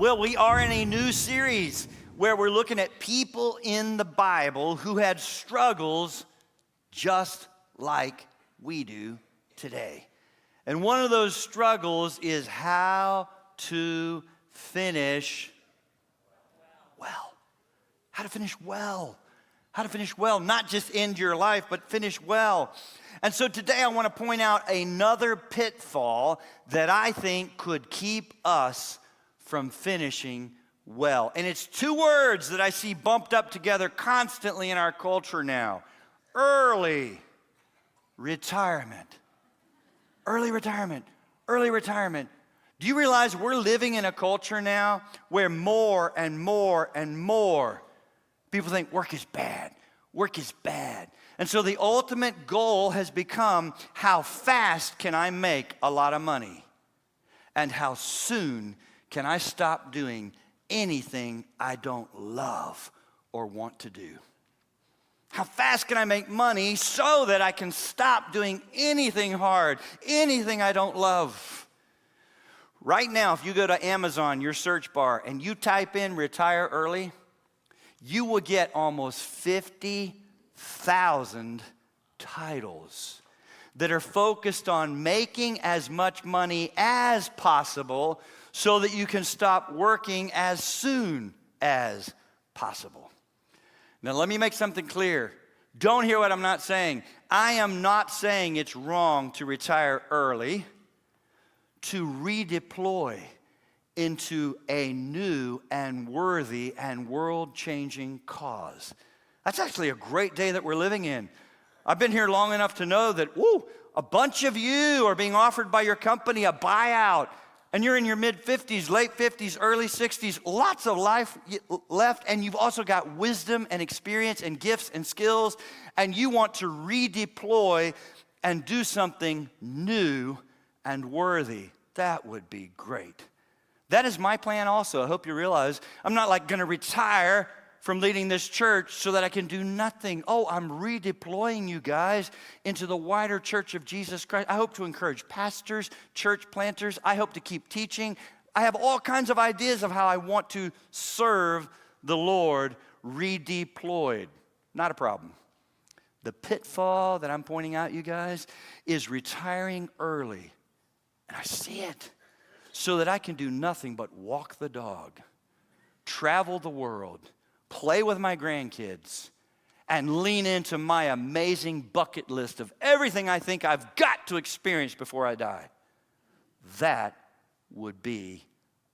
Well, we are in a new series where we're looking at people in the Bible who had struggles just like we do today. And one of those struggles is how to finish well. How to finish well. How to finish well, not just end your life, but finish well. And so today I want to point out another pitfall that I think could keep us from finishing well. And it's two words that I see bumped up together constantly in our culture now. Early retirement. Early retirement. Early retirement. Do you realize we're living in a culture now where more and more and more people think work is bad. Work is bad. And so the ultimate goal has become, how fast can I make a lot of money? And how soon can I stop doing anything I don't love or want to do? How fast can I make money so that I can stop doing anything hard, anything I don't love? Right now, if you go to Amazon, your search bar, and you type in retire early, you will get almost 50,000 titles that are focused on making as much money as possible so that you can stop working as soon as possible. Now, let me make something clear. Don't hear what I'm not saying. I am not saying it's wrong to retire early, to redeploy into a new and worthy and world-changing cause. That's actually a great day that we're living in. I've been here long enough to know that, a bunch of you are being offered by your company a buyout, and you're in your mid-50s, late 50s, early 60s, lots of life left, and you've also got wisdom and experience and gifts and skills, and you want to redeploy and do something new and worthy. That would be great. That is my plan also. I hope you realize I'm not like going to retire from leading this church so that I can do nothing. I'm redeploying you guys into the wider church of Jesus Christ. I hope to encourage pastors, church planters. I hope to keep teaching. I have all kinds of ideas of how I want to serve the Lord redeployed. Not a problem. The pitfall that I'm pointing out, you guys, is retiring early. And I see it. So that I can do nothing but walk the dog, travel the world, play with my grandkids, and lean into my amazing bucket list of everything I think I've got to experience before I die. That would be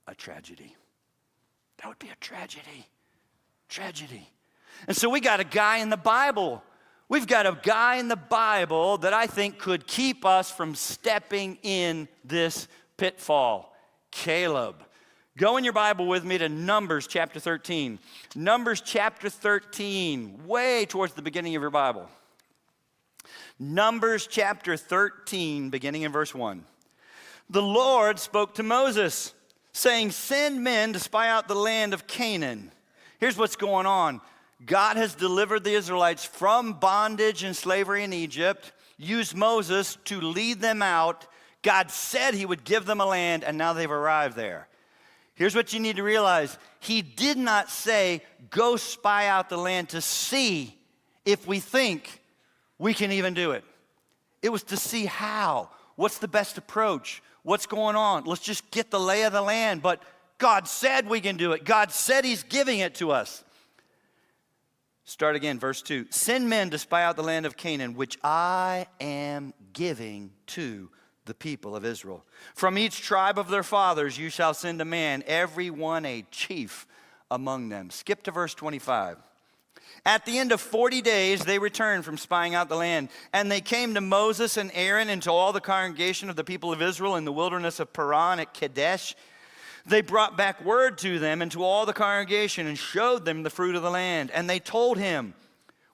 a tragedy. That would be a tragedy. Tragedy. And so we got a guy in the Bible. We've got a guy in the Bible that I think could keep us from stepping in this pitfall. Caleb. Go in your Bible with me to Numbers chapter 13. Numbers chapter 13, way towards the beginning of your Bible. Numbers chapter 13, beginning in verse 1. The Lord spoke to Moses, saying, "Send men to spy out the land of Canaan." Here's what's going on. God has delivered the Israelites from bondage and slavery in Egypt, used Moses to lead them out. God said he would give them a land, and now they've arrived there. Here's what you need to realize. He did not say, go spy out the land to see if we think we can even do it. It was to see how. What's the best approach? What's going on? Let's just get the lay of the land. But God said we can do it. God said he's giving it to us. Start again, verse 2. Send men to spy out the land of Canaan, which I am giving to the people of Israel. From each tribe of their fathers you shall send a man, every one a chief among them. Skip to verse 25. At the end of 40 days they returned from spying out the land, and they came to Moses and Aaron and to all the congregation of the people of Israel in the wilderness of Paran at Kadesh. They brought back word to them and to all the congregation and showed them the fruit of the land. And they told him,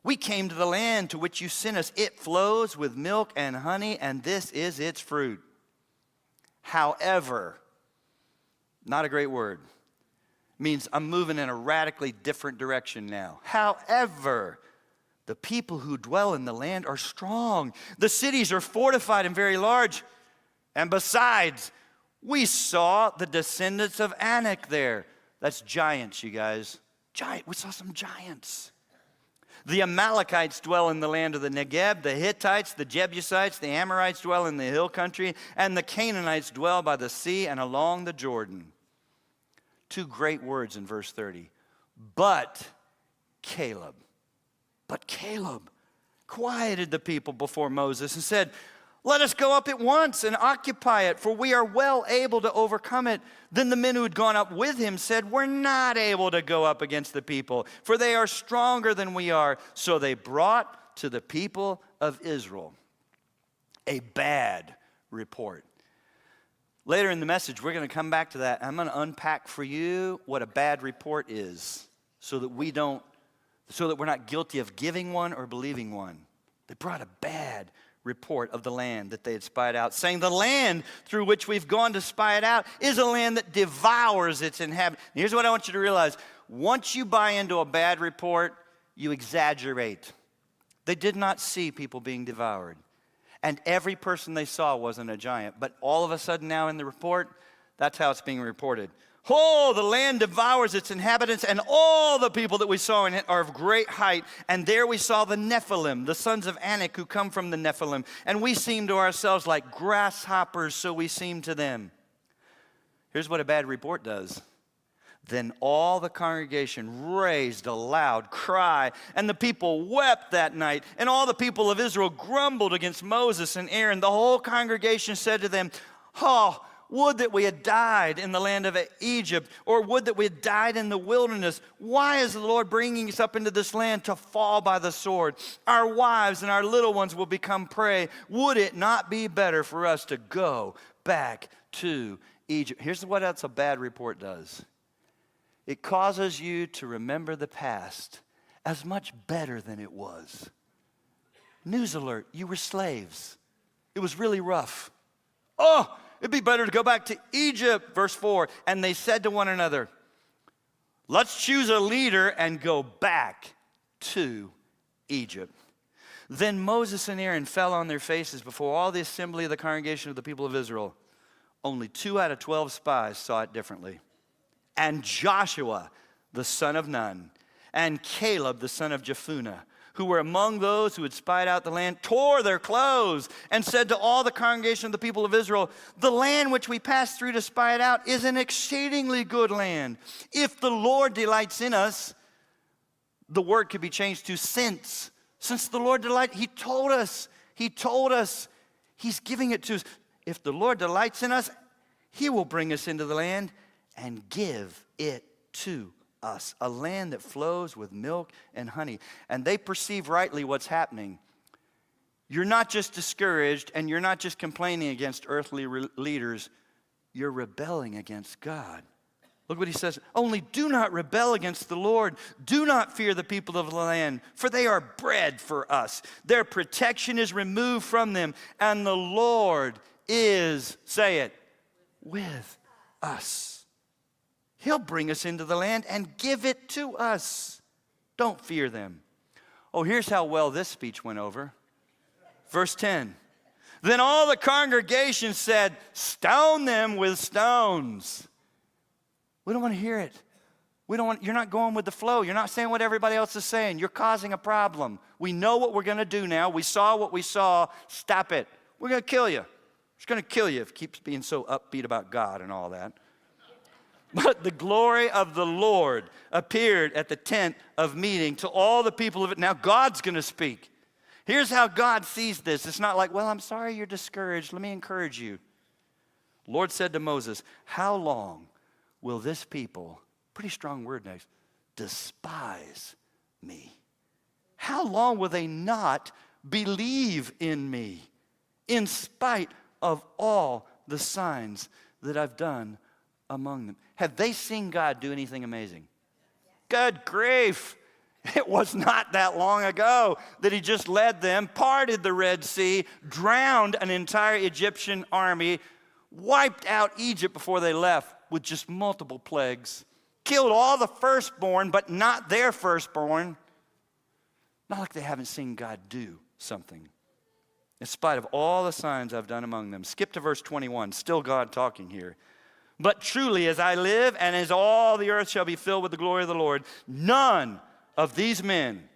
we came to the land to which you sent us. It flows with milk and honey, and this is its fruit. However, not a great word. Means I'm moving in a radically different direction now. However, the people who dwell in the land are strong. The cities are fortified and very large. And besides, We saw the descendants of Anak there. That's giants, you guys. We saw some giants. The Amalekites dwell in the land of the Negeb. The Hittites, the Jebusites, the Amorites dwell in the hill country. And the Canaanites dwell by the sea and along the Jordan. Two great words in verse 30. But Caleb quieted the people before Moses and said, let us go up at once and occupy it, for we are well able to overcome it. Then the men who had gone up with him said, we're not able to go up against the people, for they are stronger than we are. So they brought to the people of Israel a bad report. Later in the message, we're going to come back to that. I'm going to unpack for you what a bad report is so that we're not guilty of giving one or believing one. They brought a bad report of the land that they had spied out, saying the land through which we've gone to spy it out is a land that devours its inhabitants. Here's what I want you to realize. Once you buy into a bad report, you exaggerate. They did not see people being devoured. And every person they saw wasn't a giant. But all of a sudden now in the report, that's how it's being reported. Oh, the land devours its inhabitants, and all the people that we saw in it are of great height. And there we saw the Nephilim, the sons of Anak, who come from the Nephilim. And we seemed to ourselves like grasshoppers, so we seemed to them. Here's what a bad report does. Then all the congregation raised a loud cry, and the people wept that night. And all the people of Israel grumbled against Moses and Aaron. The whole congregation said to them, oh, would that we had died in the land of Egypt, or would that we had died in the wilderness. Why is the Lord bringing us up into this land to fall by the sword? Our wives and our little ones will become prey. Would it not be better for us to go back to Egypt? Here's what else a bad report does. It causes you to remember the past as much better than it was. News alert, you were slaves. It was really rough. Oh, it'd be better to go back to Egypt, verse 4. And they said to one another, let's choose a leader and go back to Egypt. Then Moses and Aaron fell on their faces before all the assembly of the congregation of the people of Israel. Only 2 out of 12 spies saw it differently. And Joshua, the son of Nun, and Caleb, the son of Jephunneh, who were among those who had spied out the land, tore their clothes and said to all the congregation of the people of Israel, the land which we passed through to spy it out is an exceedingly good land. If the Lord delights in us, the word could be changed to since the Lord delights, he told us, he's giving it to us. If the Lord delights in us, he will bring us into the land and give it to us, a land that flows with milk and honey. And they perceive rightly what's happening. You're not just discouraged, and you're not just complaining against earthly leaders. You're rebelling against God. Look what he says. Only do not rebel against the Lord. Do not fear the people of the land, for they are bread for us. Their protection is removed from them, and the Lord is, say it, with us. He'll bring us into the land and give it to us. Don't fear them. Oh, here's how well this speech went over. Verse 10. Then all the congregation said, stone them with stones. We don't want to hear it. You're not going with the flow. You're not saying what everybody else is saying. You're causing a problem. We know what we're going to do now. We saw what we saw. Stop it. We're going to kill you. It's going to kill you if it keeps being so upbeat about God and all that. But the glory of the Lord appeared at the tent of meeting to all the people of it. Now God's going to speak. Here's how God sees this. It's not like, well, I'm sorry you're discouraged. Let me encourage you. Lord said to Moses, how long will this people, pretty strong word next, despise me? How long will they not believe in me in spite of all the signs that I've done among them? Have they seen God do anything amazing? Good grief. It was not that long ago that he just led them, parted the Red Sea, drowned an entire Egyptian army, wiped out Egypt before they left with just multiple plagues, killed all the firstborn, but not their firstborn. Not like they haven't seen God do something. in spite of all the signs I've done among them. Skip to verse 21, still God talking here. But truly, as I live and as all the earth shall be filled with the glory of the Lord, none of these men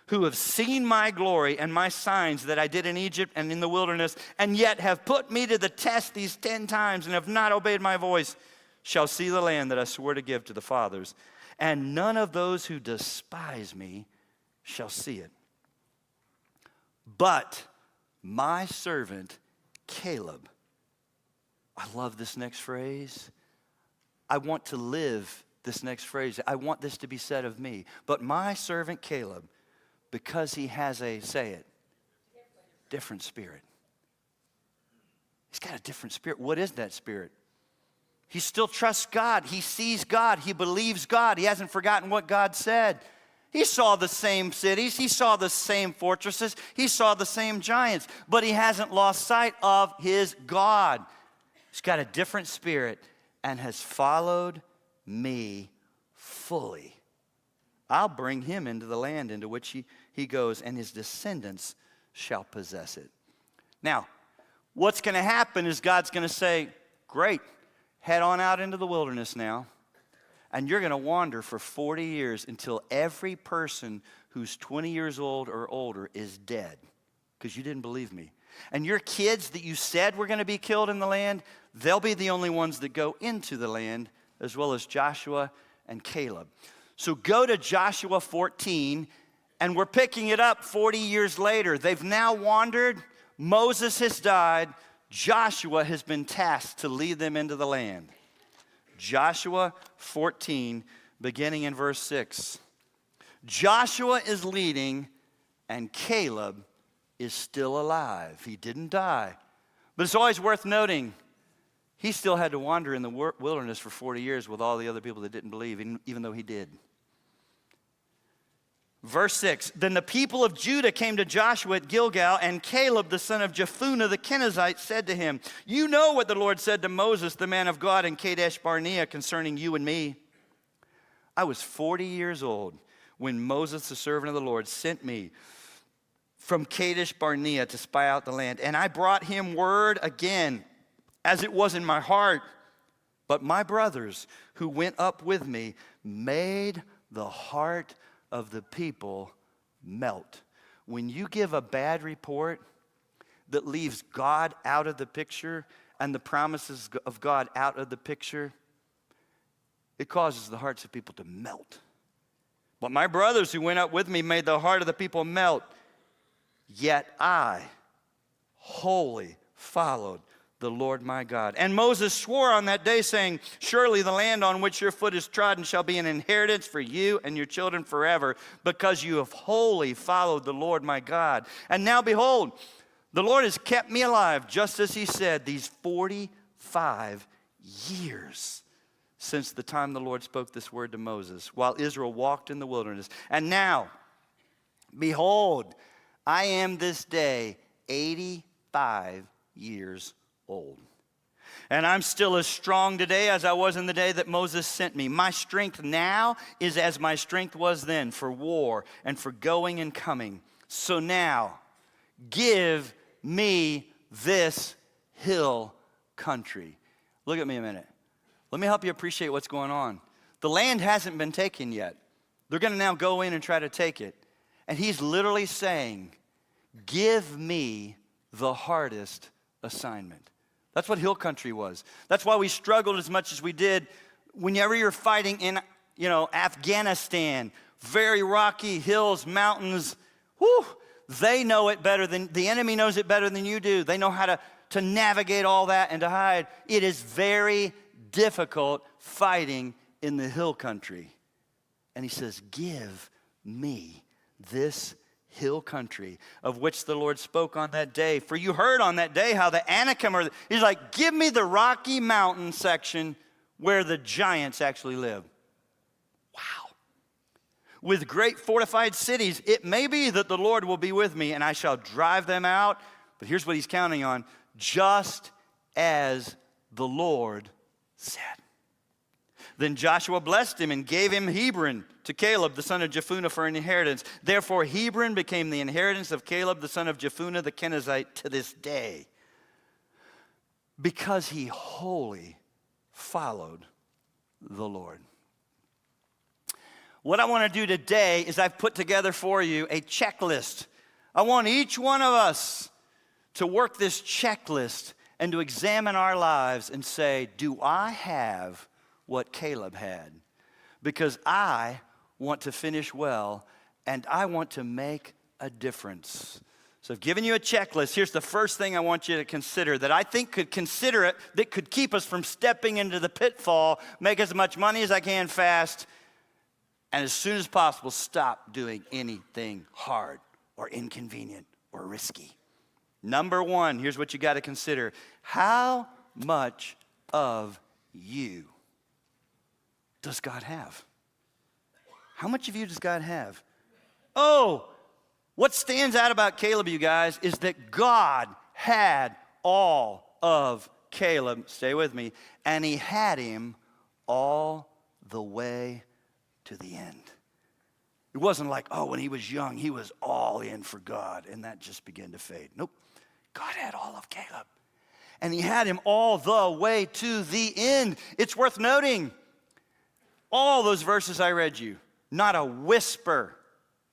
who have seen my glory and my signs that I did in Egypt and in the wilderness, and yet have put me to the test these 10 times and have not obeyed my voice, shall see the land that I swore to give to the fathers. And none of those who despise me shall see it. But my servant Caleb, I love this next phrase. I want to live this next phrase. I want this to be said of me. But my servant Caleb, because he has a, say it, different spirit. He's got a different spirit. What is that spirit? He still trusts God. He sees God. He believes God. He hasn't forgotten what God said. He saw the same cities. He saw the same fortresses. He saw the same giants. But he hasn't lost sight of his God. He's got a different spirit and has followed me fully. I'll bring him into the land into which he goes, and his descendants shall possess it. Now, what's going to happen is God's going to say, great, head on out into the wilderness now, and you're going to wander for 40 years until every person who's 20 years old or older is dead, because you didn't believe me. And your kids that you said were going to be killed in the land, they'll be the only ones that go into the land, as well as Joshua and Caleb. So go to Joshua 14, and we're picking it up 40 years later. They've now wandered. Moses has died. Joshua has been tasked to lead them into the land. Joshua 14, beginning in verse 6. Joshua is leading, and Caleb is still alive. He didn't die. But it's always worth noting, he still had to wander in the wilderness for 40 years with all the other people that didn't believe, even though he did. Verse 6, then the people of Judah came to Joshua at Gilgal, and Caleb, the son of Jephunneh the Kenizzite, said to him, you know what the Lord said to Moses, the man of God, in Kadesh Barnea concerning you and me. I was 40 years old when Moses, the servant of the Lord, sent me from Kadesh Barnea to spy out the land. And I brought him word again, as it was in my heart. But my brothers who went up with me made the heart of the people melt. When you give a bad report that leaves God out of the picture and the promises of God out of the picture, it causes the hearts of people to melt. But my brothers who went up with me made the heart of the people melt. Yet I wholly followed the Lord my God. And Moses swore on that day, saying, surely the land on which your foot is trodden shall be an inheritance for you and your children forever, because you have wholly followed the Lord my God. And now behold, the Lord has kept me alive, just as he said, these 45 years since the time the Lord spoke this word to Moses, while Israel walked in the wilderness. And now, behold, I am this day 85 years old. And I'm still as strong today as I was in the day that Moses sent me. My strength now is as my strength was then for war and for going and coming. So now, give me this hill country. Look at me a minute. Let me help you appreciate what's going on. The land hasn't been taken yet. They're going to now go in and try to take it. And he's literally saying, give me the hardest assignment. That's what hill country was. That's why we struggled as much as we did whenever you're fighting in, Afghanistan. Very rocky hills, mountains. Whew, they know it better than, the enemy knows it better than you do. They know how to navigate all that and to hide. It is very difficult fighting in the hill country. And he says, give me this hill country of which the Lord spoke on that day. For you heard on that day how the Anakim he's like, give me the Rocky Mountain section where the giants actually live. Wow. With great fortified cities, it may be that the Lord will be with me and I shall drive them out. But here's what he's counting on. Just as the Lord said. Then Joshua blessed him and gave him Hebron to Caleb, the son of Jephunneh, for an inheritance. Therefore Hebron became the inheritance of Caleb, the son of Jephunneh, the Kenizzite, to this day, because he wholly followed the Lord. What I want to do today is I've put together for you a checklist. I want each one of us to work this checklist and to examine our lives and say, do I have what Caleb had? Because I want to finish well and I want to make a difference. So I've given you a checklist. Here's the first thing I want you to consider that I think that could keep us from stepping into the pitfall, make as much money as I can fast, and as soon as possible, stop doing anything hard or inconvenient or risky. Number one, here's what you got to consider. How much of you does God have? How much of you does God have? Oh, what stands out about Caleb, you guys, is that God had all of Caleb, stay with me, and he had him all the way to the end. It wasn't like, oh, when he was young, he was all in for God, and that just began to fade. Nope. God had all of Caleb, and he had him all the way to the end. It's worth noting, all those verses I read you, not a whisper.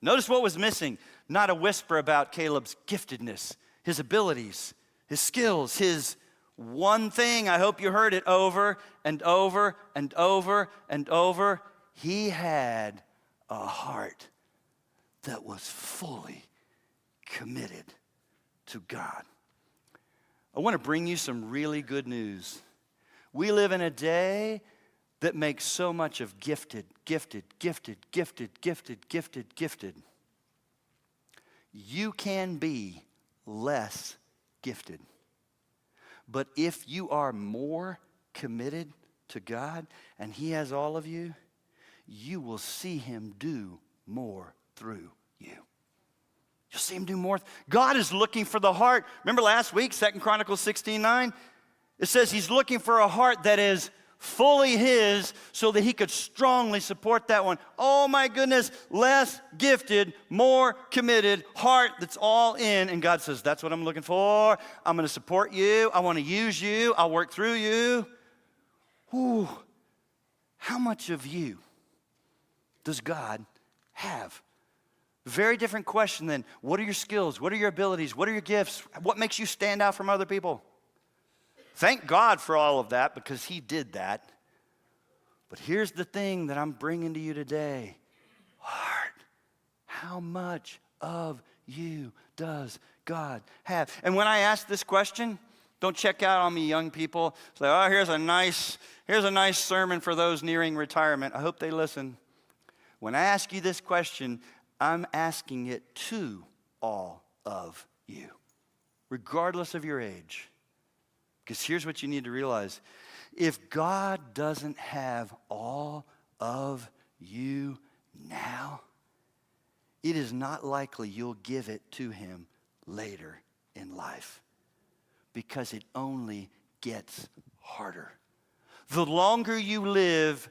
Notice what was missing. Not a whisper about Caleb's giftedness, his abilities, his skills, his one thing. I hope you heard it over and over and over and over. He had a heart that was fully committed to God. I want to bring you some really good news. We live in a day that makes so much of gifted. You can be less gifted. But if you are more committed to God and he has all of you, you will see him do more through you. You'll see him do more. God is looking for the heart. Remember last week, 2 Chronicles 16:9? It says he's looking for a heart that is fully his so that he could strongly support that one. Oh my goodness, less gifted, more committed, heart that's all in. And God says, that's what I'm looking for. I'm going to support you. I want to use you. I'll work through you. Ooh, how much of you does God have? Very different question than what are your skills? What are your abilities? What are your gifts? What makes you stand out from other people? Thank God for all of that because he did that. But here's the thing that I'm bringing to you today. Heart. How much of you does God have? And when I ask this question, don't check out on me, young people. Say, oh, here's a nice sermon for those nearing retirement. I hope they listen. When I ask you this question, I'm asking it to all of you, regardless of your age. Because here's what you need to realize. If God doesn't have all of you now, it is not likely you'll give it to him later in life. Because it only gets harder. The longer you live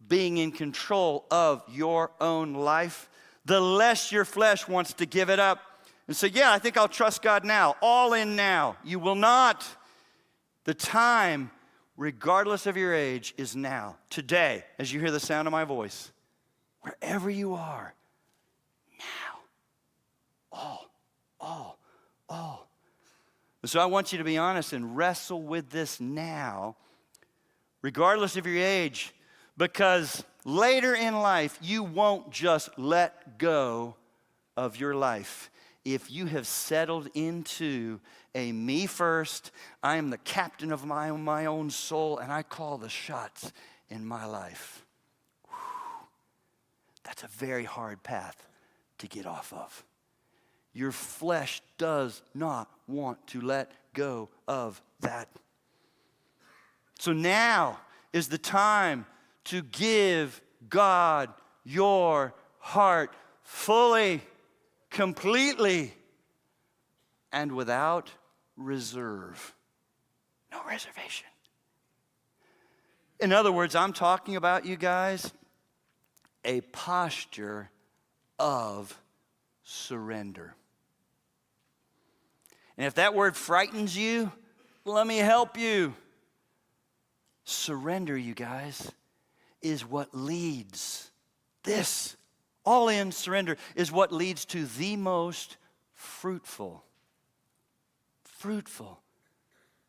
being in control of your own life, the less your flesh wants to give it up. And say, yeah, I think I'll trust God now. All in now. You will not. The time, regardless of your age, is now. Today, as you hear the sound of my voice, wherever you are, now. All. So I want you to be honest and wrestle with this now, regardless of your age, because later in life, you won't just let go of your life. If you have settled into a me first, I am the captain of my own soul, and I call the shots in my life. Whew. That's a very hard path to get off of. Your flesh does not want to let go of that. So now is the time to give God your heart fully, completely, and without reserve. No reservation. In other words, I'm talking about, you guys, a posture of surrender. And if that word frightens you, let me help you. Surrender, you guys, is what leads. This, all in surrender, is what leads to the most fruitful,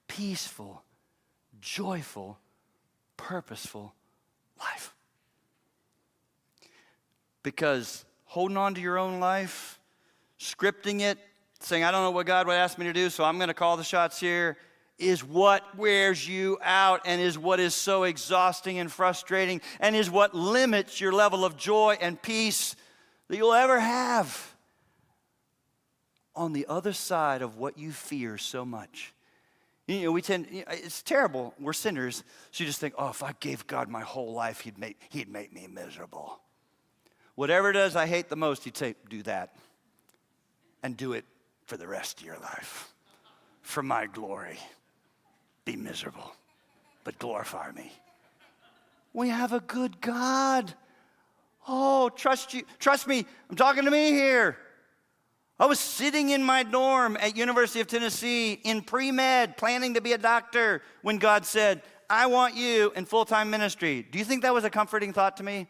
peaceful, joyful, purposeful life. Because holding on to your own life, scripting it, saying, I don't know what God would ask me to do, so I'm going to call the shots here, is what wears you out and is what is so exhausting and frustrating and is what limits your level of joy and peace that you'll ever have. On the other side of what you fear so much. You know, it's terrible. We're sinners. So you just think, oh, if I gave God my whole life, he'd make me miserable. Whatever it is I hate the most, he'd say, do that. And do it for the rest of your life. For my glory. Be miserable, but glorify me. We have a good God. Oh, trust me, I'm talking to me here. I was sitting in my dorm at University of Tennessee in pre-med, planning to be a doctor, when God said, I want you in full-time ministry. Do you think that was a comforting thought to me?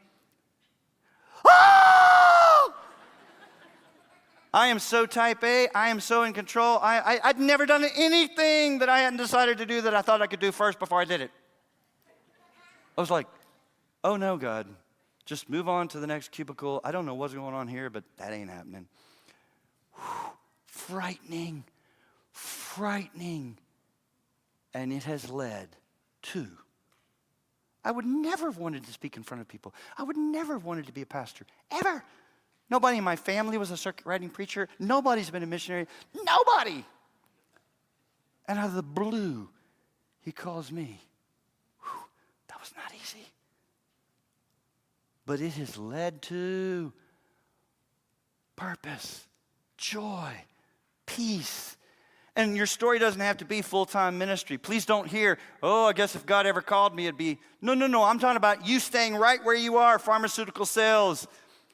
Oh! I am so type A. I am so in control. I'd never done anything that I hadn't decided to do that I thought I could do first before I did it. I was like, oh no, God. Just move on to the next cubicle. I don't know what's going on here, but that ain't happening. Whew. Frightening. And it has led to. I would never have wanted to speak in front of people. I would never have wanted to be a pastor, ever. Nobody in my family was a circuit riding preacher. Nobody's been a missionary. Nobody. And out of the blue, he calls me. Whew, that was not easy. But it has led to purpose, joy, peace. And your story doesn't have to be full-time ministry. Please don't hear, oh, I guess if God ever called me, it'd be, no. I'm talking about you staying right where you are, pharmaceutical sales,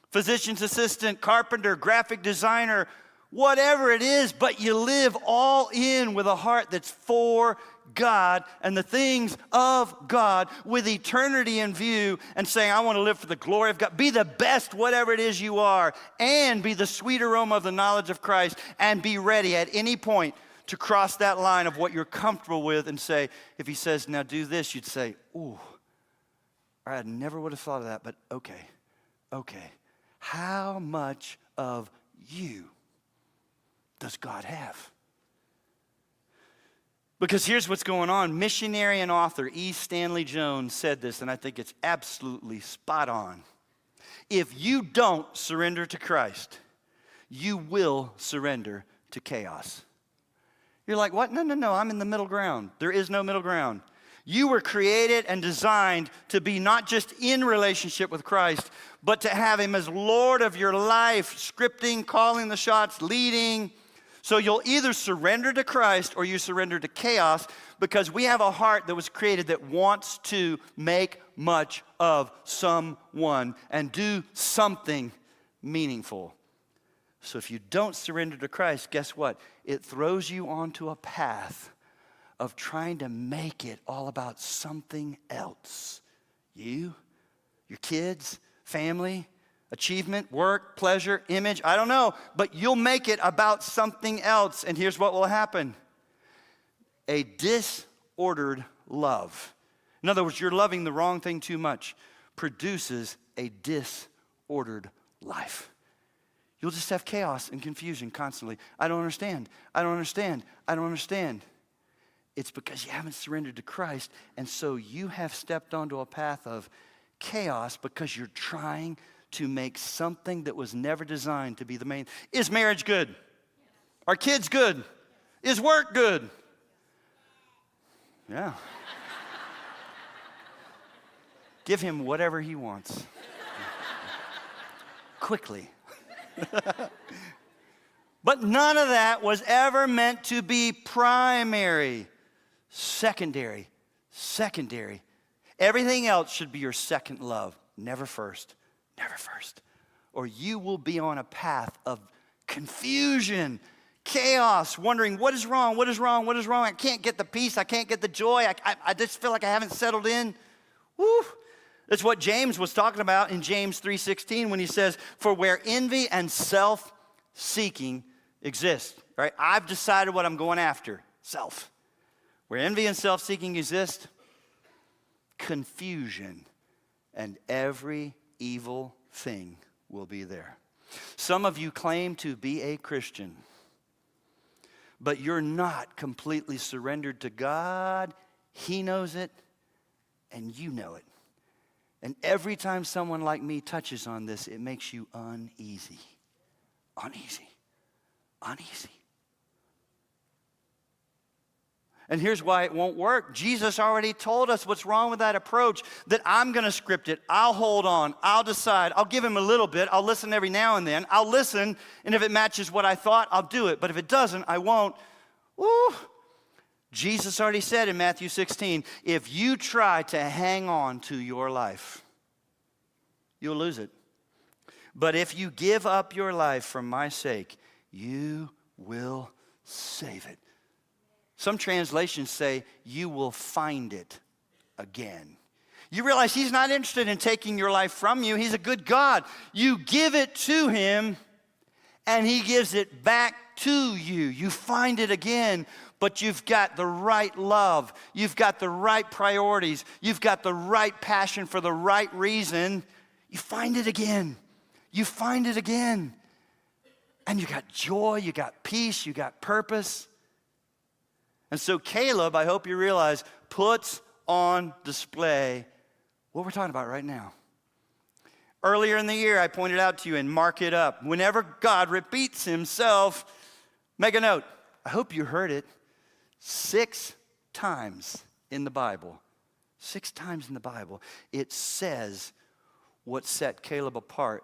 physician's assistant, carpenter, graphic designer, whatever it is, but you live all in with a heart that's for God and the things of God with eternity in view and saying, I want to live for the glory of God. Be the best, whatever it is you are, and be the sweet aroma of the knowledge of Christ, and be ready at any point to cross that line of what you're comfortable with and say, if he says, now do this, you'd say, ooh, I never would have thought of that, but okay. How much of you does God have? Because here's what's going on. Missionary and author E. Stanley Jones said this, and I think it's absolutely spot on. If you don't surrender to Christ, you will surrender to chaos. You're like, what? No, I'm in the middle ground. There is no middle ground. You were created and designed to be not just in relationship with Christ, but to have him as Lord of your life, scripting, calling the shots, leading. So you'll either surrender to Christ or you surrender to chaos, because we have a heart that was created that wants to make much of someone and do something meaningful. So if you don't surrender to Christ, guess what? It throws you onto a path of trying to make it all about something else. You, your kids, family, achievement, work, pleasure, image, I don't know, but you'll make it about something else. And here's what will happen. A disordered love. In other words, you're loving the wrong thing too much, produces a disordered life. You'll just have chaos and confusion constantly. I don't understand. It's because you haven't surrendered to Christ, and so you have stepped onto a path of chaos because you're trying to make something that was never designed to be the main. Is marriage good? Are kids good? Is work good? Yeah. Give him whatever he wants. Quickly. But none of that was ever meant to be primary. Secondary. Everything else should be your second love. Never first. Never first. Or you will be on a path of confusion, chaos, wondering what is wrong, what is wrong, what is wrong. I can't get the peace. I can't get the joy. I just feel like I haven't settled in. Woo. That's what James was talking about in James 3:16 when he says, for where envy and self-seeking exist. Right? I've decided what I'm going after. Self. Where envy and self-seeking exist, confusion and every evil thing will be there. Some of you claim to be a Christian, but you're not completely surrendered to God. He knows it, and you know it. And every time someone like me touches on this, it makes you uneasy. Uneasy. Uneasy. And here's why it won't work. Jesus already told us what's wrong with that approach, that I'm going to script it. I'll hold on. I'll decide. I'll give him a little bit. I'll listen every now and then. I'll listen, and if it matches what I thought, I'll do it. But if it doesn't, I won't. Woo. Jesus already said in Matthew 16, if you try to hang on to your life, you'll lose it. But if you give up your life for my sake, you will save it. Some translations say, you will find it again. You realize he's not interested in taking your life from you. He's a good God. You give it to him, and he gives it back to you. You find it again, but you've got the right love. You've got the right priorities. You've got the right passion for the right reason. You find it again. You find it again. And you got joy, you got peace, you got purpose. And so Caleb, I hope you realize, puts on display what we're talking about right now. Earlier in the year, I pointed out to you and mark it up. Whenever God repeats himself, make a note. I hope you heard it 6 times in the Bible. 6 times in the Bible. It says what set Caleb apart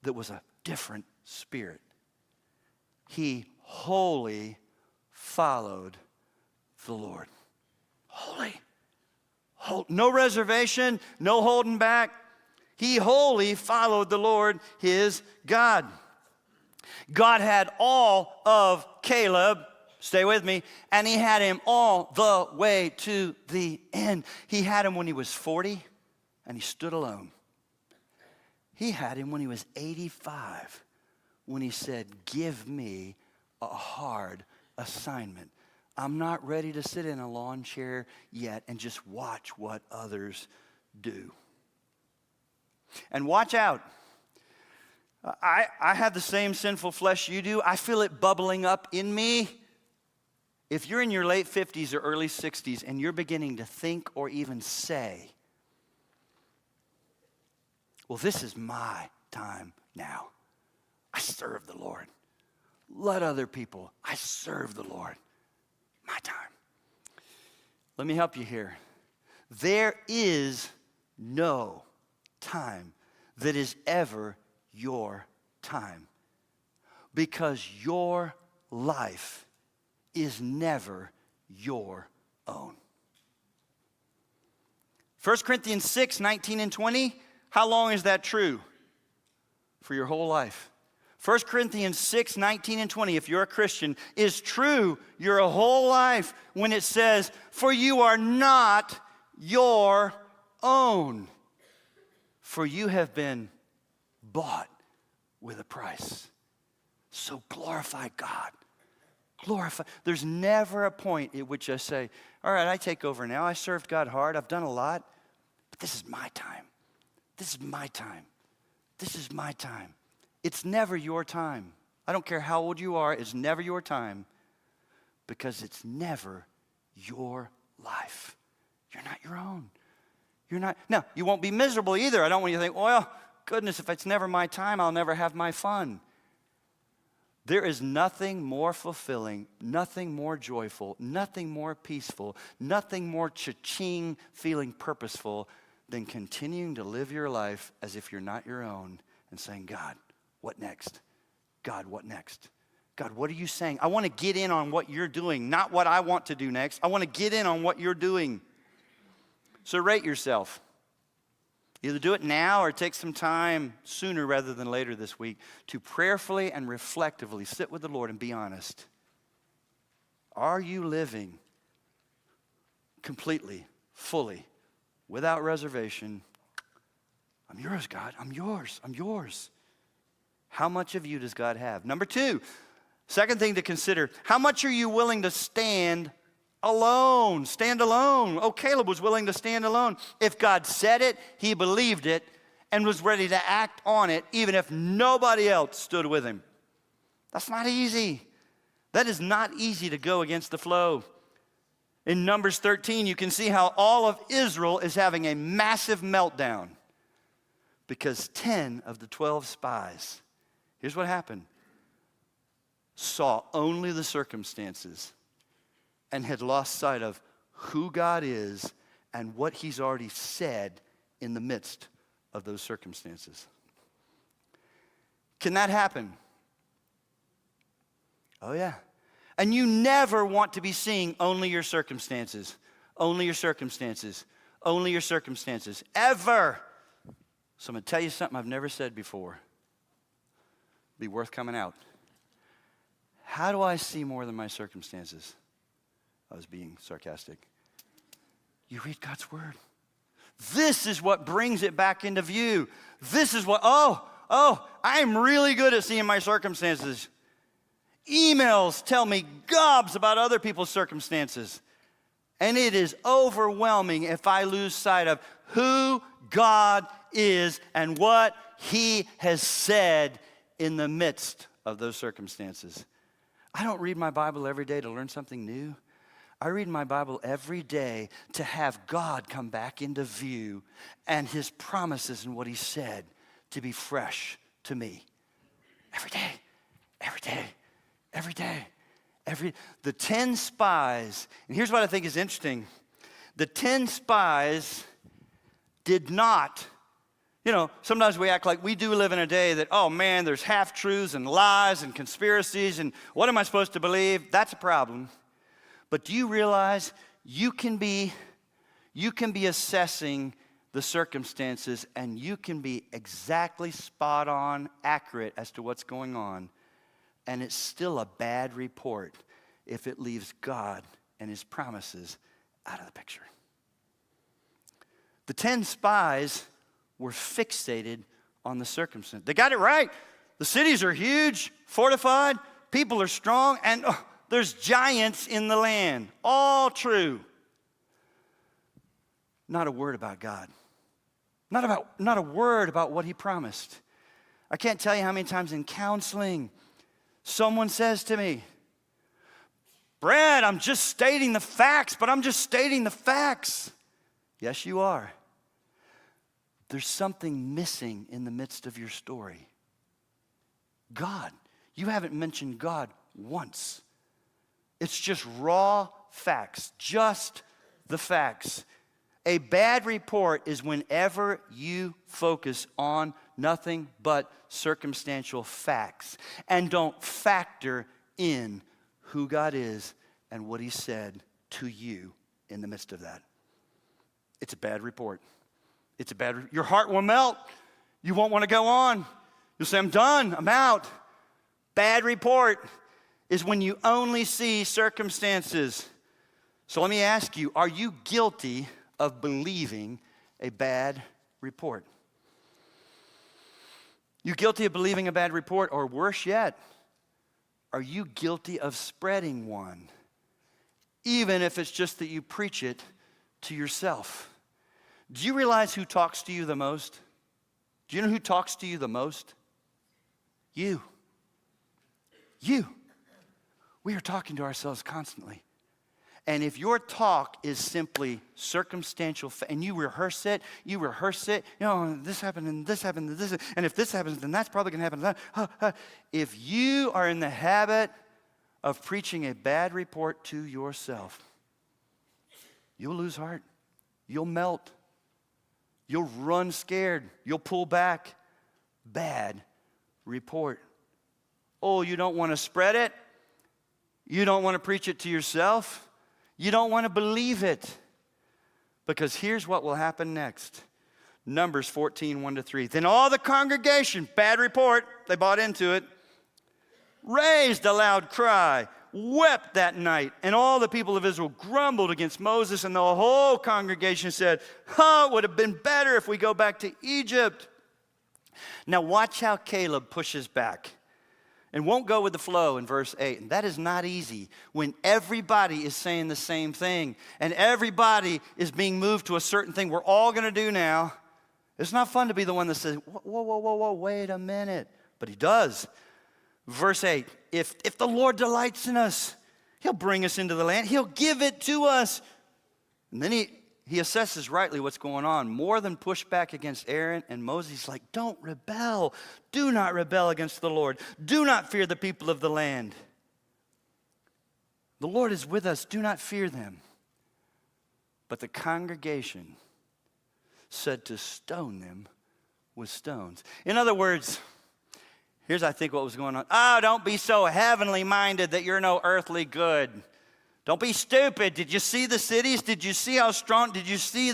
that was a different spirit. He wholly followed the Lord. Holy. No reservation, no holding back. He wholly followed the Lord, his God. God had all of Caleb, stay with me, and he had him all the way to the end. He had him when he was 40, and he stood alone. He had him when he was 85, when he said, give me a hard assignment. I'm not ready to sit in a lawn chair yet and just watch what others do. And watch out. I have the same sinful flesh you do. I feel it bubbling up in me. If you're in your late 50s or early 60s and you're beginning to think or even say, well, this is my time now. I serve the Lord. Let other people, I serve the Lord. My time. Let me help you here. There is no time that is ever your time, because your life is never your own. 1 Corinthians 6, 19 and 20, how long is that true? For your whole life. 1 Corinthians 6, 19 and 20, if you're a Christian, is true your whole life when it says, for you are not your own, for you have been bought with a price. So glorify God. Glorify. There's never a point at which I say, all right, I take over now. I served God hard. I've done a lot, but this is my time. This is my time. This is my time. It's never your time. I don't care how old you are, it's never your time, because it's never your life. You're not your own. You're not. Now, you won't be miserable either. I don't want you to think, well, goodness, if it's never my time, I'll never have my fun. There is nothing more fulfilling, nothing more joyful, nothing more peaceful, nothing more cha-ching feeling purposeful than continuing to live your life as if you're not your own and saying, God, what next? God, what next? God, what are you saying? I want to get in on what you're doing, not what I want to do next. I want to get in on what you're doing. So rate yourself. Either do it now or take some time sooner rather than later this week to prayerfully and reflectively sit with the Lord and be honest. Are you living completely, fully, without reservation? I'm yours, God. I'm yours. I'm yours. How much of you does God have? Number two, second thing to consider, how much are you willing to stand alone? Stand alone. Oh, Caleb was willing to stand alone. If God said it, he believed it and was ready to act on it, even if nobody else stood with him. That's not easy. That is not easy to go against the flow. In Numbers 13, you can see how all of Israel is having a massive meltdown because 10 of the 12 spies, here's what happened, saw only the circumstances and had lost sight of who God is and what he's already said in the midst of those circumstances. Can that happen? Oh, yeah. And you never want to be seeing only your circumstances, only your circumstances, only your circumstances, ever. So I'm going to tell you something I've never said before. Be worth coming out. How do I see more than my circumstances? I was being sarcastic. You read God's word. This is what brings it back into view. This is what, I'm really good at seeing my circumstances. Emails tell me gobs about other people's circumstances. And it is overwhelming if I lose sight of who God is and what he has said in the midst of those circumstances. I don't read my Bible every day to learn something new. I read my Bible every day to have God come back into view and his promises and what he said to be fresh to me. Every day, every day, every day. The 10 spies, and here's what I think is interesting. The 10 spies did not, sometimes we act like we do live in a day that, oh man, there's half-truths and lies and conspiracies, and what am I supposed to believe? That's a problem. But do you realize you can be assessing the circumstances and you can be exactly spot on, accurate as to what's going on, and it's still a bad report if it leaves God and his promises out of the picture. The 10 spies were fixated on the circumstance. They got it right. The cities are huge, fortified, people are strong, and there's giants in the land. All true. Not a word about God. Not a word about what he promised. I can't tell you how many times in counseling someone says to me, Brad, I'm just stating the facts, but I'm just stating the facts. Yes, you are. There's something missing in the midst of your story. God. You haven't mentioned God once. It's just raw facts, just the facts. A bad report is whenever you focus on nothing but circumstantial facts and don't factor in who God is and what he said to you in the midst of that. It's a bad report. Your heart will melt. You won't want to go on. You'll say, I'm done, I'm out. Bad report is when you only see circumstances. So let me ask you, are you guilty of believing a bad report? You guilty of believing a bad report, or worse yet, are you guilty of spreading one? Even if it's just that you preach it to yourself. Do you realize who talks to you the most? Do you know who talks to you the most? You. You. We are talking to ourselves constantly. And if your talk is simply circumstantial, and you rehearse it, this happened, and this happened, and this, and if this happens, then that's probably going to happen. If you are in the habit of preaching a bad report to yourself, you'll lose heart. You'll melt. You'll run scared. You'll pull back. Bad report. Oh, you don't want to spread it? You don't want to preach it to yourself? You don't want to believe it? Because here's what will happen next. Numbers 14, 1-3. Then all the congregation, bad report, they bought into it, raised a loud cry, wept that night. And all the people of Israel grumbled against Moses, and the whole congregation said, it would have been better if we go back to Egypt. Now watch how Caleb pushes back and won't go with the flow in verse 8. And that is not easy when everybody is saying the same thing and everybody is being moved to a certain thing we're all going to do now. It's not fun to be the one that says, whoa, wait a minute. But he does. Verse 8, if the Lord delights in us, he'll bring us into the land. He'll give it to us. And then he assesses rightly what's going on. More than push back against Aaron and Moses, he's like, don't rebel. Do not rebel against the Lord. Do not fear the people of the land. The Lord is with us. Do not fear them. But the congregation said to stone them with stones. In other words, here's I think what was going on. Don't be so heavenly minded that you're no earthly good. Don't be stupid. Did you see the cities? Did you see how strong? Did you see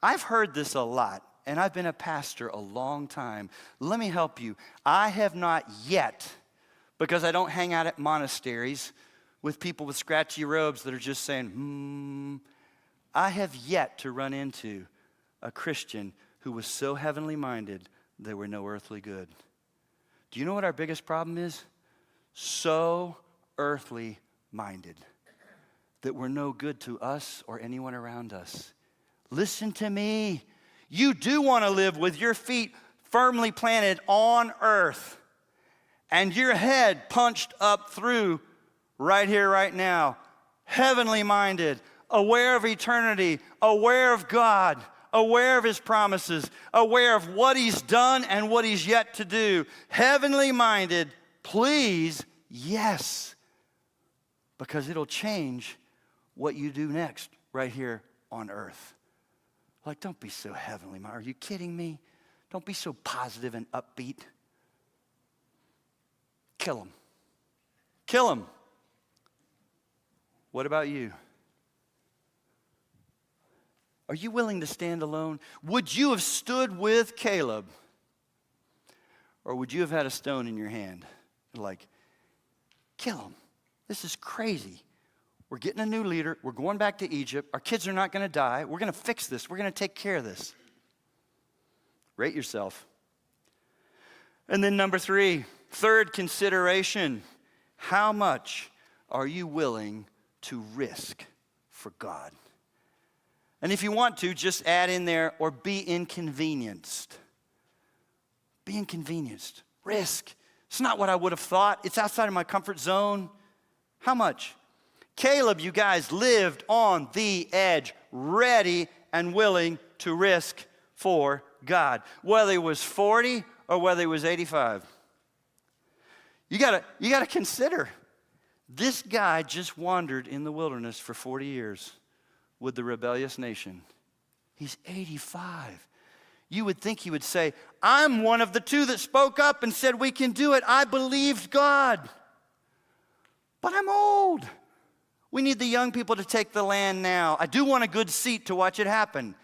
I've heard this a lot, and I've been a pastor a long time. Let me help you. I have not yet, because I don't hang out at monasteries with people with scratchy robes that are just saying, I have yet to run into a Christian who was so heavenly minded they were no earthly good. Do you know what our biggest problem is? So earthly minded that we're no good to us or anyone around us. Listen to me. You do want to live with your feet firmly planted on earth and your head punched up through right here, right now. Heavenly minded, aware of eternity, aware of God, aware of his promises, aware of what he's done and what he's yet to do. Heavenly minded, please, yes. Because it'll change what you do next right here on earth. Like, don't be so heavenly minded. Are you kidding me? Don't be so positive and upbeat. Kill them. Kill them. What about you? Are you willing to stand alone? Would you have stood with Caleb? Or would you have had a stone in your hand? Like, kill him. This is crazy. We're getting a new leader. We're going back to Egypt. Our kids are not going to die. We're going to fix this. We're going to take care of this. Rate yourself. And then number 3, third consideration. How much are you willing to risk for God? And if you want to, just add in there, or be inconvenienced. Be inconvenienced. Risk. It's not what I would have thought. It's outside of my comfort zone. How much? Caleb, you guys, lived on the edge, ready and willing to risk for God. Whether he was 40 or whether he was 85. You gotta consider, this guy just wandered in the wilderness for 40 years with the rebellious nation. He's 85. You would think he would say, I'm one of the 2 that spoke up and said we can do it. I believed God. But I'm old. We need the young people to take the land now. I do want a good seat to watch it happen,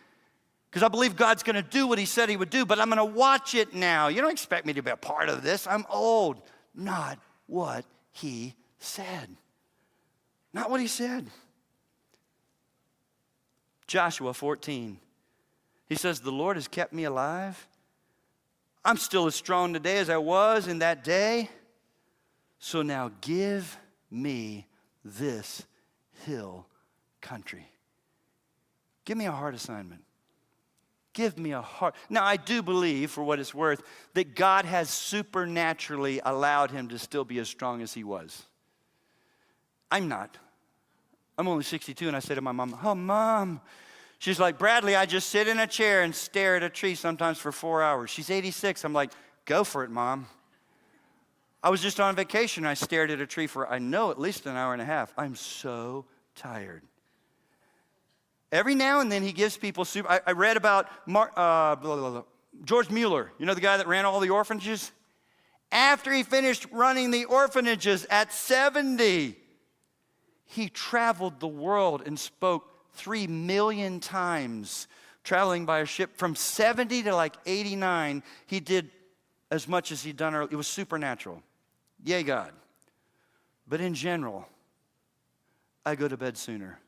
because I believe God's going to do what he said he would do, but I'm going to watch it now. You don't expect me to be a part of this. I'm old. Not what he said. Not what he said. Joshua 14. He says, the Lord has kept me alive. I'm still as strong today as I was in that day. So now give me this hill country. Give me a hard assignment. Give me a hard. Now, I do believe, for what it's worth, that God has supernaturally allowed him to still be as strong as he was. I'm not. I'm only 62, and I say to my mom, oh, Mom. She's like, Bradley, I just sit in a chair and stare at a tree sometimes for 4 hours. She's 86. I'm like, go for it, Mom. I was just on vacation, and I stared at a tree for, I know, at least an hour and a half. I'm so tired. Every now and then he gives people I read about George Mueller, you know, the guy that ran all the orphanages? After he finished running the orphanages at 70, he traveled the world and spoke 3 million times traveling by a ship. From 70 to like 89, he did as much as he'd done earlier. It was supernatural. Yay, God. But in general, I go to bed sooner.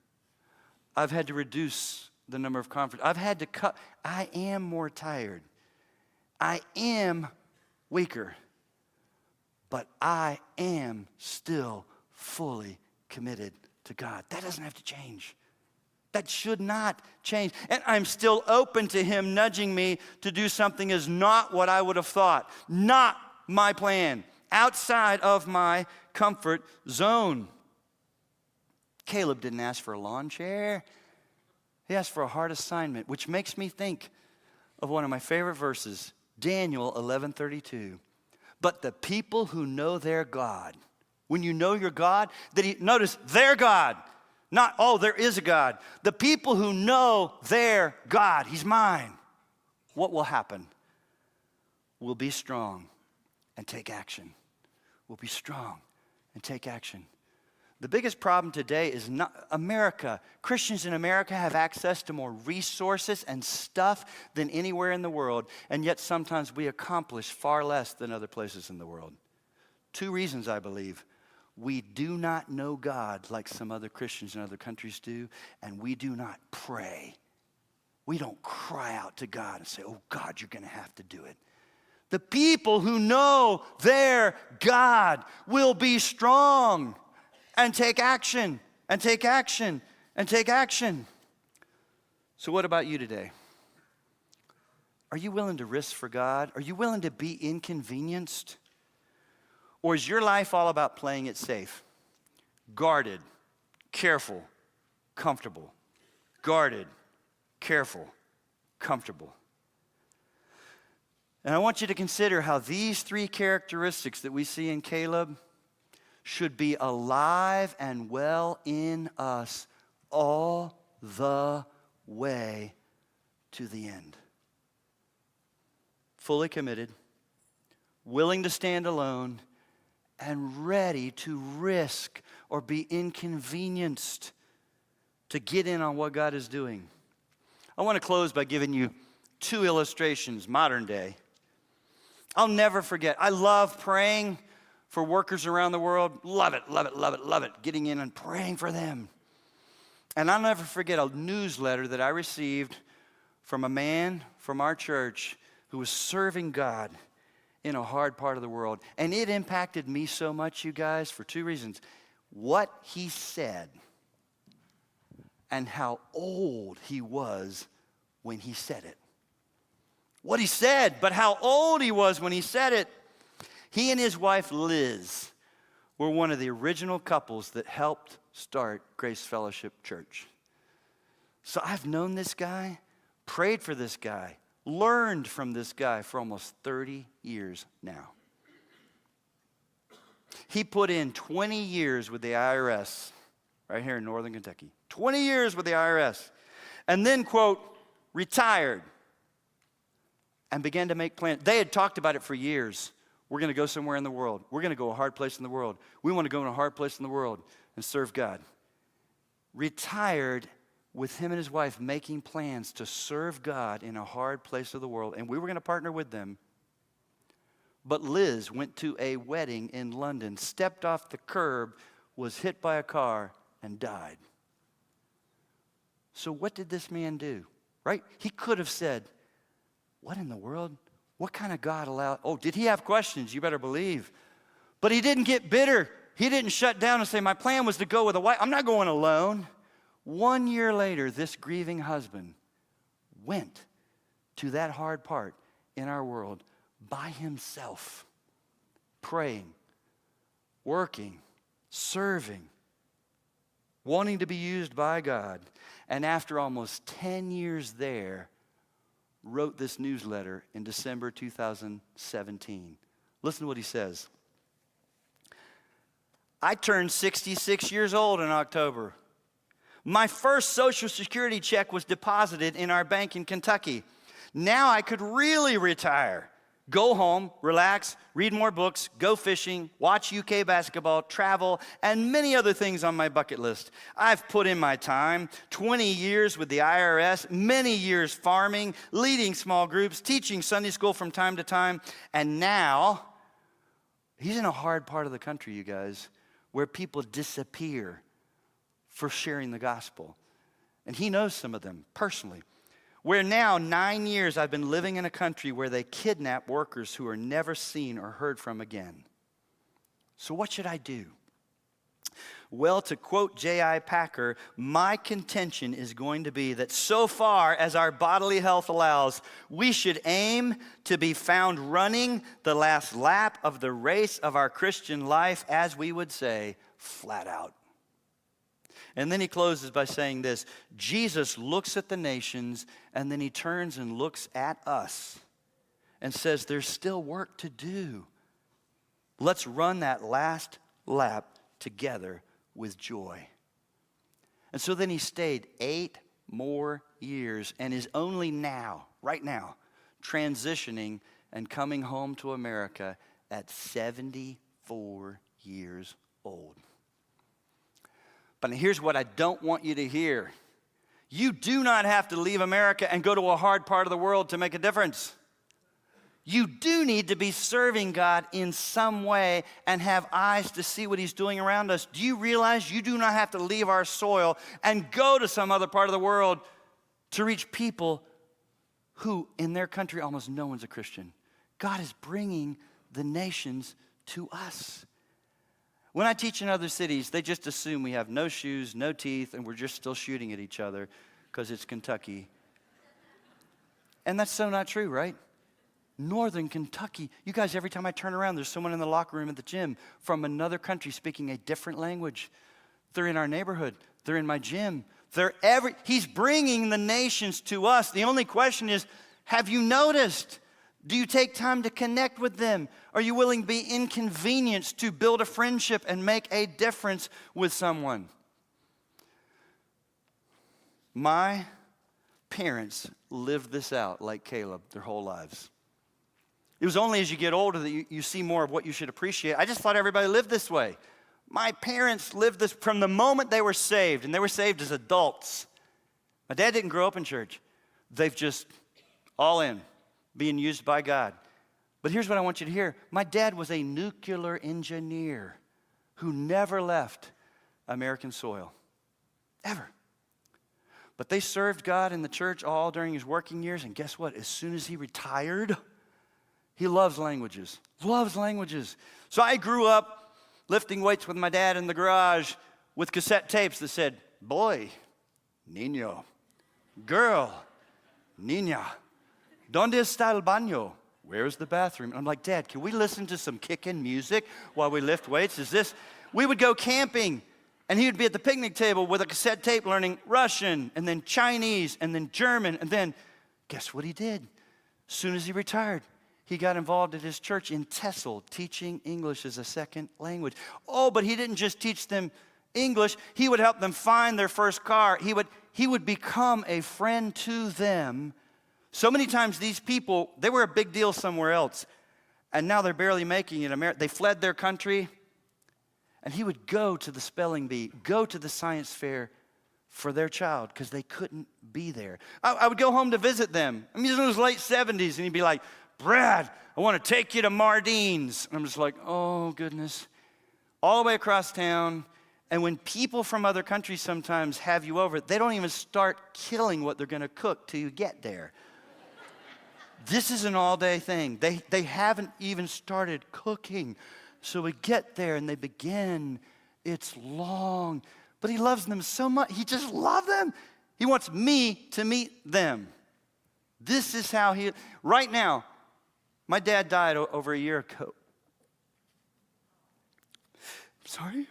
I've had to reduce the number of conferences. I've had to cut. I am more tired. I am weaker. But I am still fully committed to God. That doesn't have to change. That should not change. And I'm still open to him nudging me to do something is not what I would have thought. Not my plan. Outside of my comfort zone. Caleb didn't ask for a lawn chair. He asked for a hard assignment, which makes me think of one of my favorite verses, Daniel 11:32. But the people who know their God, when you know your God, notice their God, not, oh, there is a God. The people who know their God, he's mine. What will happen? We'll be strong and take action. We'll be strong and take action. The biggest problem today is not America. Christians in America have access to more resources and stuff than anywhere in the world, and yet sometimes we accomplish far less than other places in the world. 2 reasons, I believe. We do not know God like some other Christians in other countries do, and we do not pray. We don't cry out to God and say, oh, God, you're going to have to do it. The people who know their God will be strong and take action, and take action, and take action. So what about you today? Are you willing to risk for God? Are you willing to be inconvenienced? Or is your life all about playing it safe? Guarded, careful, comfortable. Guarded, careful, comfortable. And I want you to consider how these 3 characteristics that we see in Caleb should be alive and well in us all the way to the end. Fully committed, willing to stand alone, and ready to risk or be inconvenienced to get in on what God is doing. I want to close by giving you 2 illustrations, modern day. I'll never forget. I love praying for workers around the world. Love it, love it, love it, love it. Getting in and praying for them. And I'll never forget a newsletter that I received from a man from our church who was serving God in a hard part of the world. And it impacted me so much, you guys, for 2 reasons. What he said and how old he was when he said it. What he said, but how old he was when he said it. He and his wife, Liz, were one of the original couples that helped start Grace Fellowship Church. So I've known this guy, prayed for this guy, learned from this guy for almost 30 years now. He put in 20 years with the IRS right here in northern Kentucky. 20 years with the IRS. And then, quote, retired and began to make plans. They had talked about it for years. We're going to go somewhere in the world. We're going to go a hard place in the world. We want to go in a hard place in the world and serve God. Retired with him and his wife making plans to serve God in a hard place of the world. And we were going to partner with them. But Liz went to a wedding in London, stepped off the curb, was hit by a car, and died. So what did this man do? Right? He could have said, what in the world? What kind of God allowed? Oh, did he have questions? You better believe. But he didn't get bitter. He didn't shut down and say, my plan was to go with a wife. I'm not going alone. 1 year later, this grieving husband went to that hard part in our world by himself, praying, working, serving, wanting to be used by God. And after almost 10 years there, wrote this newsletter in December 2017. Listen to what he says. I turned 66 years old in October. My first Social Security check was deposited in our bank in Kentucky. Now I could really retire. Go home, relax, read more books, go fishing, watch UK basketball, travel, and many other things on my bucket list. I've put in my time, 20 years with the IRS, many years farming, leading small groups, teaching Sunday school from time to time, and now he's in a hard part of the country, you guys, where people disappear for sharing the gospel. And he knows some of them personally. Where now, 9 years, I've been living in a country where they kidnap workers who are never seen or heard from again. So what should I do? Well, to quote J.I. Packer, my contention is going to be that so far as our bodily health allows, we should aim to be found running the last lap of the race of our Christian life, as we would say, flat out. And then he closes by saying this: Jesus looks at the nations, and then he turns and looks at us and says, there's still work to do. Let's run that last lap together with joy. And so then he stayed 8 more years and is only now, right now, transitioning and coming home to America at 74 years old. But here's what I don't want you to hear. You do not have to leave America and go to a hard part of the world to make a difference. You do need to be serving God in some way and have eyes to see what he's doing around us. Do you realize you do not have to leave our soil and go to some other part of the world to reach people who in their country almost no one's a Christian? God is bringing the nations to us. When I teach in other cities, they just assume we have no shoes, no teeth, and we're just still shooting at each other because it's Kentucky. And that's so not true, right? Northern Kentucky. You guys, every time I turn around, there's someone in the locker room at the gym from another country speaking a different language. They're in our neighborhood. They're in my gym. He's bringing the nations to us. The only question is, have you noticed? Do you take time to connect with them? Are you willing to be inconvenienced to build a friendship and make a difference with someone? My parents lived this out like Caleb their whole lives. It was only as you get older that you see more of what you should appreciate. I just thought everybody lived this way. My parents lived this from the moment they were saved, and they were saved as adults. My dad didn't grow up in church. They've just all in, being used by God. But here's what I want you to hear. My dad was a nuclear engineer who never left American soil, ever. But they served God in the church all during his working years, and guess what? As soon as he retired, he loves languages. So I grew up lifting weights with my dad in the garage with cassette tapes that said, boy, niño, girl, niña, ¿dónde está el baño? Where's the bathroom? And I'm like, Dad, can we listen to some kicking music while we lift weights? We would go camping, and he would be at the picnic table with a cassette tape learning Russian, and then Chinese, and then German, and then guess what he did? As soon as he retired, he got involved at his church in Texel, teaching English as a second language. Oh, but he didn't just teach them English. He would help them find their first car. He would become a friend to them. So many times these people, they were a big deal somewhere else, and now they're barely making it. They fled their country, and he would go to the spelling bee, go to the science fair for their child because they couldn't be there. I would go home to visit them. I mean, he was in his late 70s, and he'd be like, Brad, I want to take you to Mardine's. And I'm just like, oh, goodness. All the way across town. And when people from other countries sometimes have you over, they don't even start killing what they're going to cook till you get there. This is an all-day thing. They haven't even started cooking. So we get there and they begin. It's long. But he loves them so much. He just loves them. He wants me to meet them. This is how right now, my dad died over a year ago. Sorry?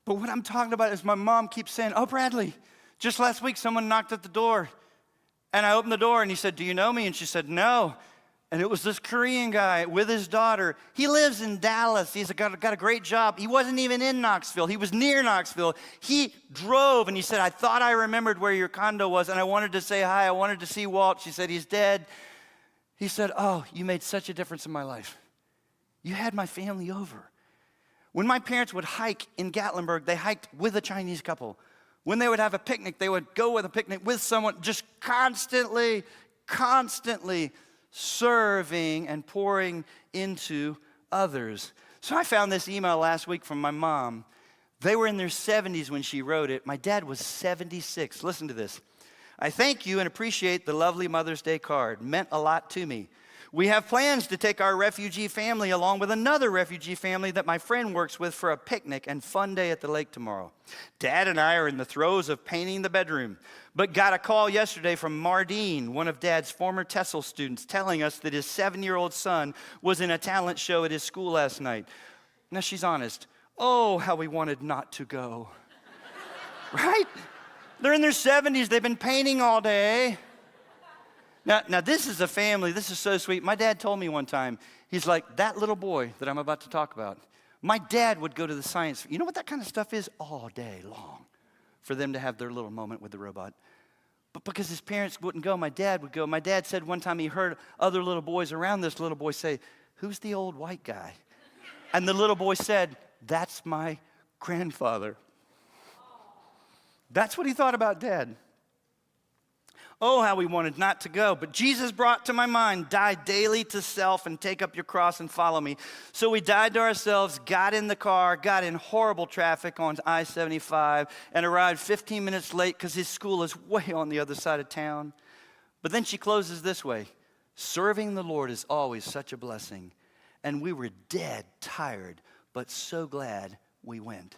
But what I'm talking about is my mom keeps saying, oh, Bradley, just last week someone knocked at the door. And I opened the door and he said, do you know me? And she said, no. And it was this Korean guy with his daughter. He lives in Dallas. He's got a great job. He wasn't even in Knoxville. He was near Knoxville. He drove and he said, I thought I remembered where your condo was and I wanted to say hi. I wanted to see Walt. She said, he's dead. He said, oh, you made such a difference in my life. You had my family over. When my parents would hike in Gatlinburg, they hiked with a Chinese couple. When they would have a picnic, they would go with a picnic with someone, just constantly serving and pouring into others. So I found this email last week from my mom. They were in their 70s when she wrote it. My dad was 76. Listen to this. I thank you and appreciate the lovely Mother's Day card. Meant a lot to me. We have plans to take our refugee family along with another refugee family that my friend works with for a picnic and fun day at the lake tomorrow. Dad and I are in the throes of painting the bedroom, but got a call yesterday from Mardine, one of Dad's former TESOL students, telling us that his 7-year-old son was in a talent show at his school last night. Now she's honest. Oh, how we wanted not to go. Right? They're in their 70s. They've been painting all day. Now, this is a family. This is so sweet. My dad told me one time, he's like, that little boy that I'm about to talk about, my dad would go to the science. You know what that kind of stuff is? All day long for them to have their little moment with the robot. But because his parents wouldn't go, my dad would go. My dad said one time he heard other little boys around this little boy say, who's the old white guy? And the little boy said, that's my grandfather. That's what he thought about Dad. Oh, how we wanted not to go. But Jesus brought to my mind, die daily to self and take up your cross and follow me. So we died to ourselves, got in the car, got in horrible traffic on I-75, and arrived 15 minutes late because his school is way on the other side of town. But then she closes this way. Serving the Lord is always such a blessing. And we were dead tired, but so glad we went.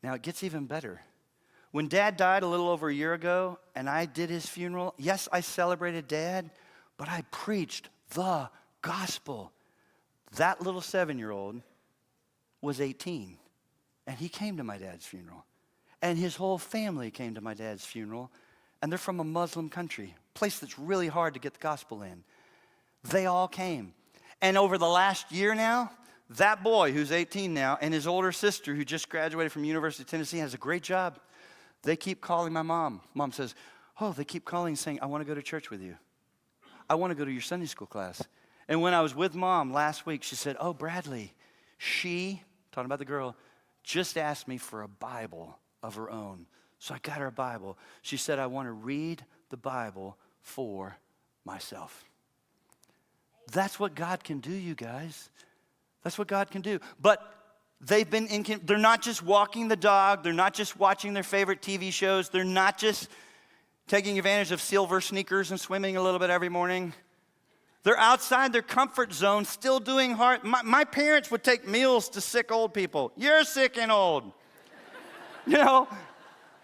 Now it gets even better. When Dad died a little over a year ago and I did his funeral, yes, I celebrated Dad, but I preached the gospel. That little 7-year-old was 18, and he came to my dad's funeral. And his whole family came to my dad's funeral, and they're from a Muslim country, a place that's really hard to get the gospel in. They all came. And over the last year now, that boy who's 18 now and his older sister who just graduated from University of Tennessee has a great job. They keep calling my mom. Mom says, oh, they keep calling saying, I want to go to church with you. I want to go to your Sunday school class. And when I was with Mom last week, she said, oh, Bradley, she, talking about the girl, just asked me for a Bible of her own. So I got her a Bible. She said, I want to read the Bible for myself. That's what God can do, you guys. That's what God can do. But they're not just walking the dog. They're not just watching their favorite TV shows. They're not just taking advantage of silver sneakers and swimming a little bit every morning. They're outside their comfort zone, still doing hard. My parents would take meals to sick old people. You're sick and old. You know,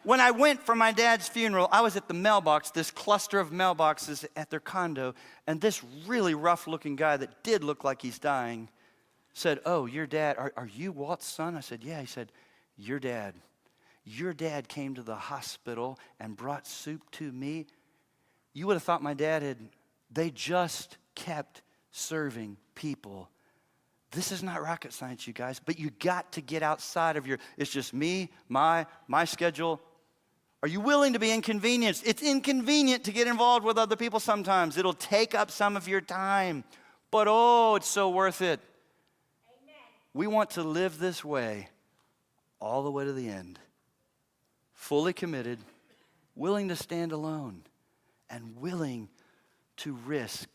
when I went for my dad's funeral, I was at the mailbox, this cluster of mailboxes at their condo, and this really rough-looking guy that did look like he's dying said, oh, your dad, are you Walt's son? I said, yeah. He said, your dad came to the hospital and brought soup to me. You would have thought my dad they just kept serving people. This is not rocket science, you guys, but you got to get outside of it's just me, my schedule. Are you willing to be inconvenienced? It's inconvenient to get involved with other people sometimes. It'll take up some of your time, but oh, it's so worth it. We want to live this way all the way to the end. Fully committed, willing to stand alone, and willing to risk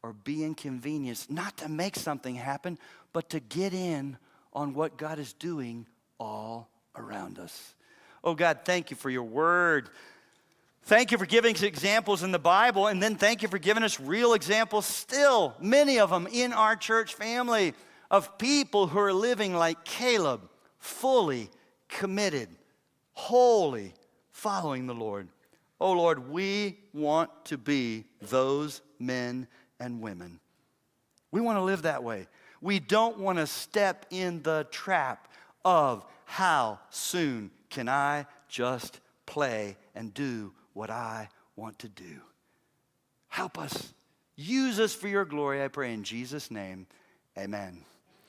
or be inconvenienced, not to make something happen, but to get in on what God is doing all around us. Oh God, thank you for your word. Thank you for giving us examples in the Bible, and then thank you for giving us real examples still, many of them in our church family, of people who are living like Caleb, fully committed, wholly following the Lord. Oh Lord, we want to be those men and women. We want to live that way. We don't want to step in the trap of how soon can I just play and do what I want to do. Help us Use us for your glory, I pray in Jesus' name. Amen.